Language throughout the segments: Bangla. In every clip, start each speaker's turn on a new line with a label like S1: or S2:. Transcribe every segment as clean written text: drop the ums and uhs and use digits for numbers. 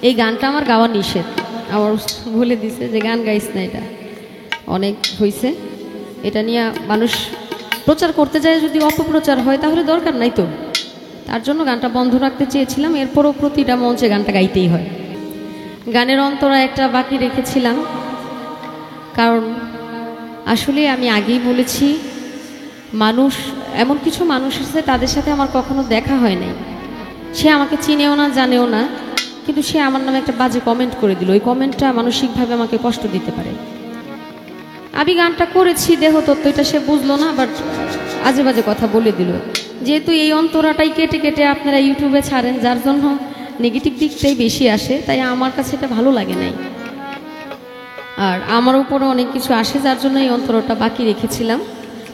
S1: এই গানটা আমার গাওয়া নিষেধ। আমার বলে দিছে যে গান গাইস না, এটা অনেক হয়েছে। এটা নিয়ে মানুষ প্রচার করতে যায়, যদি অপপ্রচার হয় তাহলে দরকার নাই তো। তার জন্য গানটা বন্ধ রাখতে চেয়েছিলাম। এরপরও প্রতিটা মঞ্চে গানটা গাইতেই হয়। গানের অন্তরা একটা বাকি রেখেছিলাম, কারণ আসলে আমি আগেই বলেছি, মানুষ এমন কিছু মানুষ আছে তাদের সাথে আমার কখনো দেখা হয় নাই। সে আমাকে চিনেও না, জানেও না, কিন্তু সে আমার নামে একটা বাজে কমেন্ট করে দিল। ওই কমেন্টটা মানসিকভাবে আমাকে কষ্ট দিতে পারে। আমি গানটা করেছি দেহতত্ত্ব, এটা সে বুঝলো না, বাট আজে বাজে কথা বলে দিল। যেহেতু এই অন্তরাটাই কেটে কেটে আপনারা ইউটিউবে ছাড়েন, যার জন্য নেগেটিভ দিকটাই বেশি আসে, তাই আমার কাছে এটা ভালো লাগে নাই। আর আমার উপরে অনেক কিছু আসে, যার জন্য এই অন্তরটা বাকি রেখেছিলাম।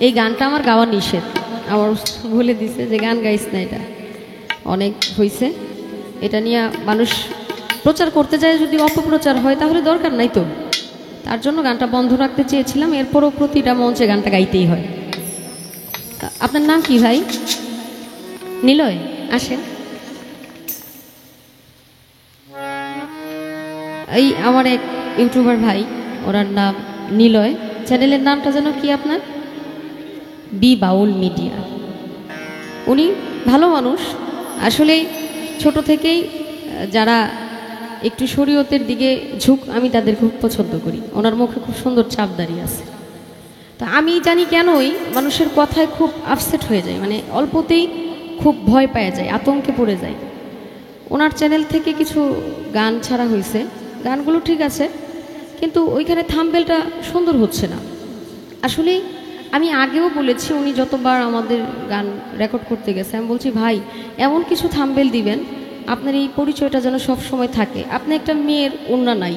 S1: এই গানটা আমার গাওয়া নিষেধ। আমার বলে দিছে যে গান গাইস না, এটা অনেক হয়েছে। এটা নিয়ে মানুষ প্রচার করতে যায়, যদি অপপ্রচার হয় তাহলে দরকার নাই তো। তার জন্য গানটা বন্ধ রাখতে চেয়েছিলাম। এরপরও প্রতিটা মঞ্চে গানটা গাইতেই হয়। আপনার নাম কি ভাই? নিলয়, আসেন। এই আমার এক ইউটিউবার ভাই, ওনার নাম নিলয়। চ্যানেলের নামটা যেন কি আপনার? বি বাউল মিডিয়া। উনি ভালো মানুষ। আসলে ছোট থেকেই যারা একটু শরীয়তের দিকে ঝুঁক, আমি তাদের খুব পছন্দ করি। ওনার মুখে খুব সুন্দর চাপ দাঁড়িয়ে আছে। তা আমি জানি কেনই মানুষের কথায় খুব আপসেট হয়ে যায়, মানে অল্পতেই খুব ভয় পাওয়া যায়, আতঙ্কে পড়ে যায়। ওনার চ্যানেল থেকে কিছু গান ছাড়া হয়েছে, গানগুলো ঠিক আছে, কিন্তু ওইখানে থাম্বনেলটা সুন্দর হচ্ছে না। আসলে আমি আগেও বলেছি, উনি যতবার আমাদের গান রেকর্ড করতে গেছে, আমি বলছি ভাই এমন কিছু থাম্বনেল দিবেন আপনার এই পরিচয়টা যেন সব সময় থাকে। আপনি একটা মেয়ের ওড়না নাই,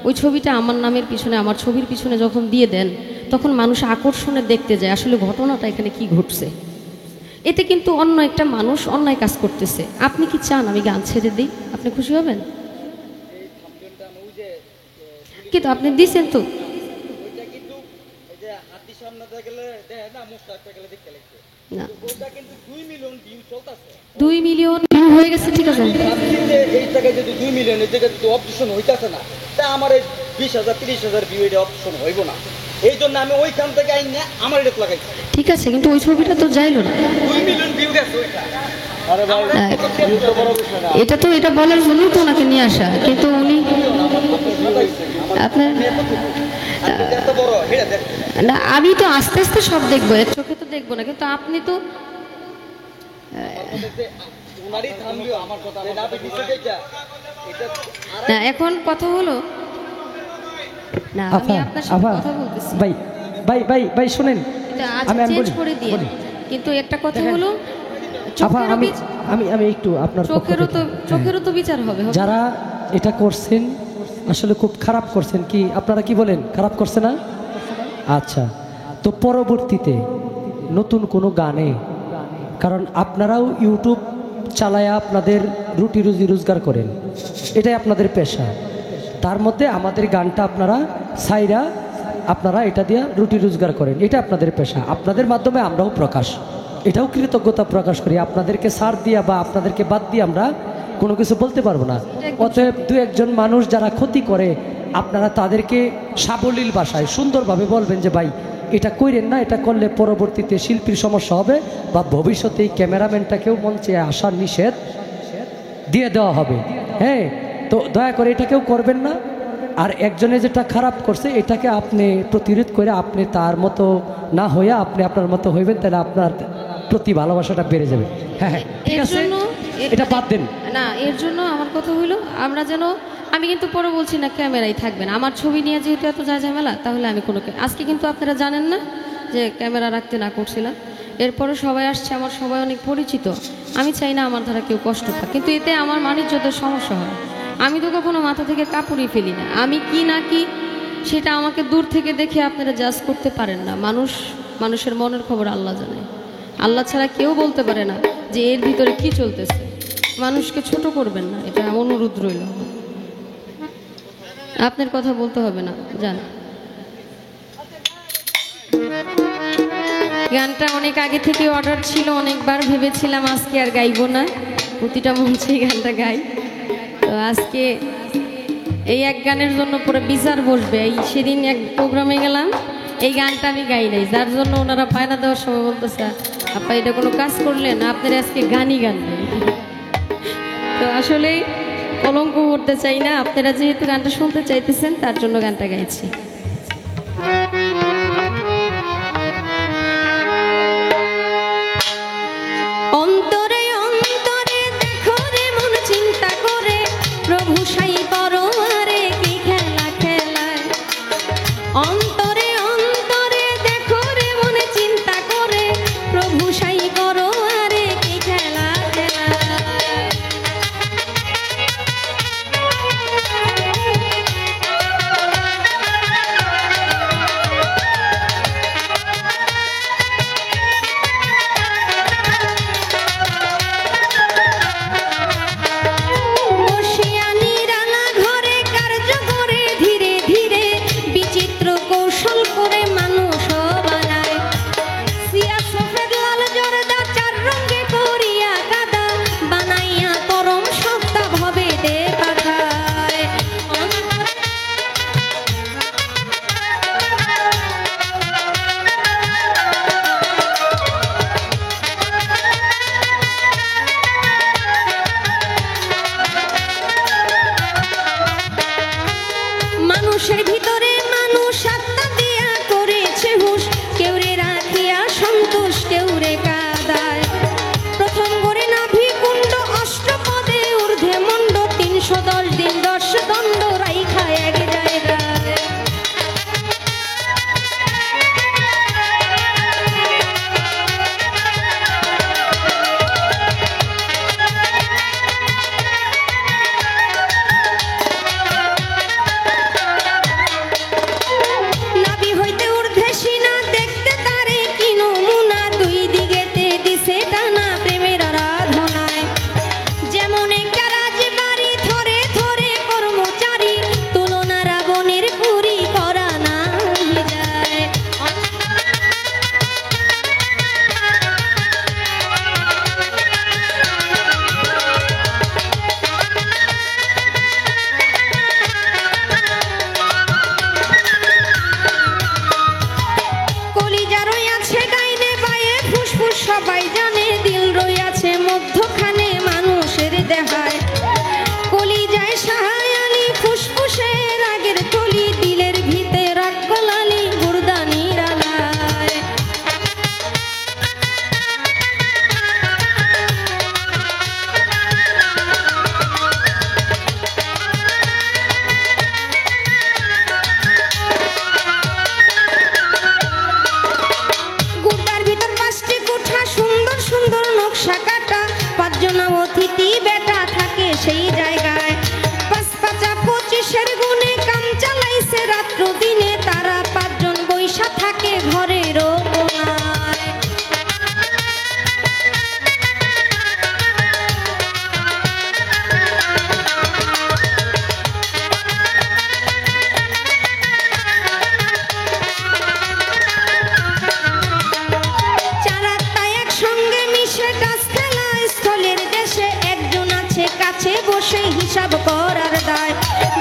S1: ওই ছবিটা আমার নামের পিছনে, আমার ছবির পিছনে যখন দিয়ে দেন, তখন মানুষ আকর্ষণে দেখতে যায় আসলে ঘটনাটা এখানে কি ঘটছে। এতে কিন্তু অন্য একটা মানুষ অন্যায় কাজ করতেছে। আপনি কি চান আমি গান ছেড়ে দিই? আপনি খুশি হবেন? কিন্তু আপনি দিছেন তো। না, 2 মিলিয়ন ভিউ হয়ে গেছে, ঠিক আছে।
S2: এই জায়গায় যদি 2 মিলিয়ন, এই জায়গায় যদি অপশন হইতেছে না, তা আমার এই 20,000 30,000 ভিউ এটা অপশন হইব না। এই জন্য আমি ওইখান থেকে আইন না আমার এটা লাগাইছি।
S1: ঠিক আছে, কিন্তু ওই ছবিটা তো যাইলো না।
S2: 2 মিলিয়ন ভিউ গেছে ওইটা।
S1: এটা তো এটা বলার জন্য তো ওনাকে নিয়ে আসা, কিন্তু উনি আপনার না, আমি তো আস্তে আস্তে সব দেখবো, এক চোখে তো দেখবো না, কিন্তু আপনি তো না। এখন কথা হলো না, আমি আপনার সাথে কথা বলতেছি।
S3: ভাই ভাই ভাই ভাই শুনেন,
S1: আমি চেঞ্জ করে দিই, কিন্তু একটা কথা হলো
S3: আমি একটু আপনার
S1: চোখেরও তো বিচার হবে।
S3: যারা এটা করছেন আসলে খুব খারাপ করছেন। কি আপনারা কি বলেন, খারাপ করছে না? আচ্ছা, তো পরবর্তীতে নতুন কোনো গানে, কারণ আপনারাও ইউটিউব চালায়া আপনাদের রুটি রুজি রোজগার করেন, এটাই আপনাদের পেশা। তার মধ্যে আমাদের গানটা আপনারা সাইরা আপনারা এটা দিয়ে রুটি রোজগার করেন, এটা আপনাদের পেশা। আপনাদের মাধ্যমে আমরাও এটাও কৃতজ্ঞতা প্রকাশ করি। আপনাদেরকে সার দিয়া বা আপনাদেরকে বাদ দিয়ে আমরা কোনো কিছু বলতে পারবো না। অতএব 2-1 মানুষ যারা ক্ষতি করে, আপনারা তাদেরকে সাবলীল ভাষায় সুন্দরভাবে বলবেন যে ভাই এটা কইরেন না, এটা করলে পরবর্তীতে শিল্পীর সমস্যা হবে বা ভবিষ্যতে এই ক্যামেরাম্যানটাকেও মঞ্চে আসার নিষেধ দিয়ে দেওয়া হবে। হ্যাঁ, তো দয়া করে এটা কেউ করবেন না। আর একজনে যেটা খারাপ করছে এটাকে আপনি প্রতিরোধ করে আপনি তার মতো না হইয়া আপনি আপনার মতো হইবেন, তাহলে আপনার প্রতি ভালোবাসাটা বেড়ে যাবে। হ্যাঁ হ্যাঁ, ঠিক আছে, এটা বাদ দেন
S1: না। এর জন্য আমার কথা হইলো, আমরা যেন, আমি কিন্তু পরে বলছি না ক্যামেরাই থাকবেন। আমার ছবি নিয়ে যেহেতু এত যা ঝামেলা, তাহলে আমি কোনো, আজকে কিন্তু আপনারা জানেন না যে ক্যামেরা রাখতে না করছিলাম। এরপরে সবাই আসছে, আমার সবাই অনেক পরিচিত। আমি চাই না আমার দ্বারা কেউ কষ্ট পাক, কিন্তু এতে আমার বাণিজ্যদের সমস্যা হয়। আমি তো কখনো মাথা থেকে কাপড়ই ফেলি না। আমি কি না কি সেটা আমাকে দূর থেকে দেখে আপনারা জাজ করতে পারেন না। মানুষের মনের খবর আল্লাহ জানে। আল্লাহ ছাড়া কেউ বলতে পারে না যে এর ভিতরে কি চলতেছে। মানুষকে ছোট করবেন না, এটা অনুরোধ রইল। আপনার কথা বলতে হবে না, জান। গানটা অনেক আগে থেকে অর্ডার ছিল, অনেকবার ভেবেছিলাম আজকে আর গাইবো না, প্রতিটা মঞ্চেই গানটা গাই। তো আজকে এই এক গানের জন্য পুরো বিচার বসবে। এই সেদিন এক প্রোগ্রামে গেলাম, এই গানটা আমি গাই নাই, যার জন্য ওনারা পায়না দেওয়ার সময় বলতেছে আপা এটা কোনো কাজ করলেন, আপনার আজকে গানই গান নেই। তো আসলে কলঙ্ক করতে চাই না, আপনারা যেহেতু গানটা শুনতে চাইতেছেন তার জন্য গানটা গাইছি। অন্তরে অন্তরে দেখো রে মন চিন্তা করে, প্রভু সাই পরমারে কি খেলা খেলায়। অন্তরে অন্তরে দেখো রে মনে চিন্তা করে, প্রভু সাই পরমারে কি খেলা খেলায়। বসিয়া নিরালা ঘরে কার্য করে ধীরে ধীরে, বিচিত্র কৌশল করে মানুষ বানায়। সিয়া সফেদ লাল জর্দা চার রঙে করিয়া কাদা, বানাইয়া পরম সত্তা ভবে দে পাঠায়। মানুষের ভিতরে মানুষ আত্মা দিয়া করেছে হুশ, কেউ রে রাখিয়া সন্তোষ কেউ রে কাদায়। প্রথম করে নাভি কুণ্ড অষ্টপদে ঊর্ধ্বে মণ্ড, 310 দিন 10 দণ্ড রাইখা এক জায়গায়। নাভি হইতে ঊর্ধ্বে সিনা, দেখতে তারে কি নমুনা, দুই দিগেতে দিছে টানা প্রেমের আরাধনায়। যেমন একটা রাজবাড়ি থরে থরে কর্মচারী, তুলনা রাবণের পুরী করা নাই যায়। কলিজা রইয়াছে ডাইনে বায়ে, ফুসফুস সবাই জানে, দিল রইয়াছে মধ্যখানে মানুষের দেহায়। কলিজায় সাহায় আলী, ফুসফুসে রাগের কলি, দিলের ভিতরে রাগ গলালি গুরদানি রালায়। গুটার ভিতর 5টি কোঠা, সুন্দর সুন্দর নকশা কাটা, 5 জনা অতিথি বেটা থাকে সেই জায়গায়। 5 5 25-এর গুণে কাম চালাইছে রাত্র দিনে, তারা 5 জন বৈশা থাকে ঘরের কোনায়। চার আত্মা একসঙ্গে মিশে টাস খেলা স্থলের দেশে, একজন আছে কাছে বসে হিসাব করার দায়।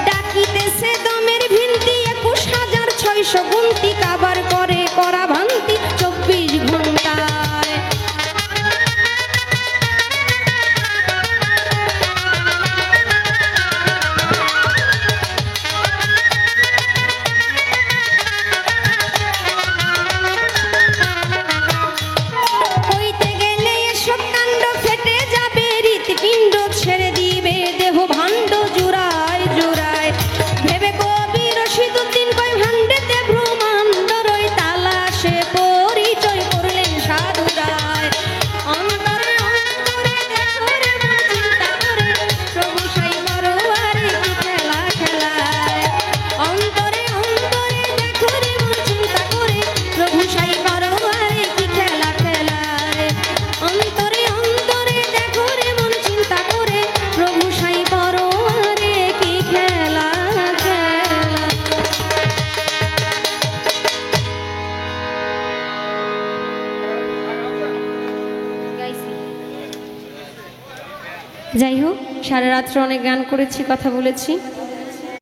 S1: ডাকিতেছে দমের ভিন্তি 21,600 গুনতি, কাবার করে করা ভান্তি 24 ঘন্টায়। হইতে গেলে এসব কাণ্ড ফেটে যাবে হৃৎপিণ্ড, ছেড়ে দিবে দেহ ভাণ্ড জুড়ায় জুড়ায়। ভেবে কবি রশিদুদ্দিন কয় ভাণ্ডেতে ব্রহ্মাণ্ড রই, তালাশে পরিচয় করলেন সাধু রায়। অন্তরে অন্তরে দেখো রে মন চিন্তা করে, প্রভু সাই পরোয়ারে কি খেলা খেলায়। অন্তরে অন্তরে দেখো রে মন চিন্তা করে, প্রভু সাই পরোয়ারে কি খেলা খেলায়। অন্তরে অন্তরে দেখো রে মন চিন্তা করে, প্রভু সাই পরোয়ারে কি খেলা খেলায়। যাই হোক, সারা রাত্রে অনেক গান করেছি, কথা বলেছি।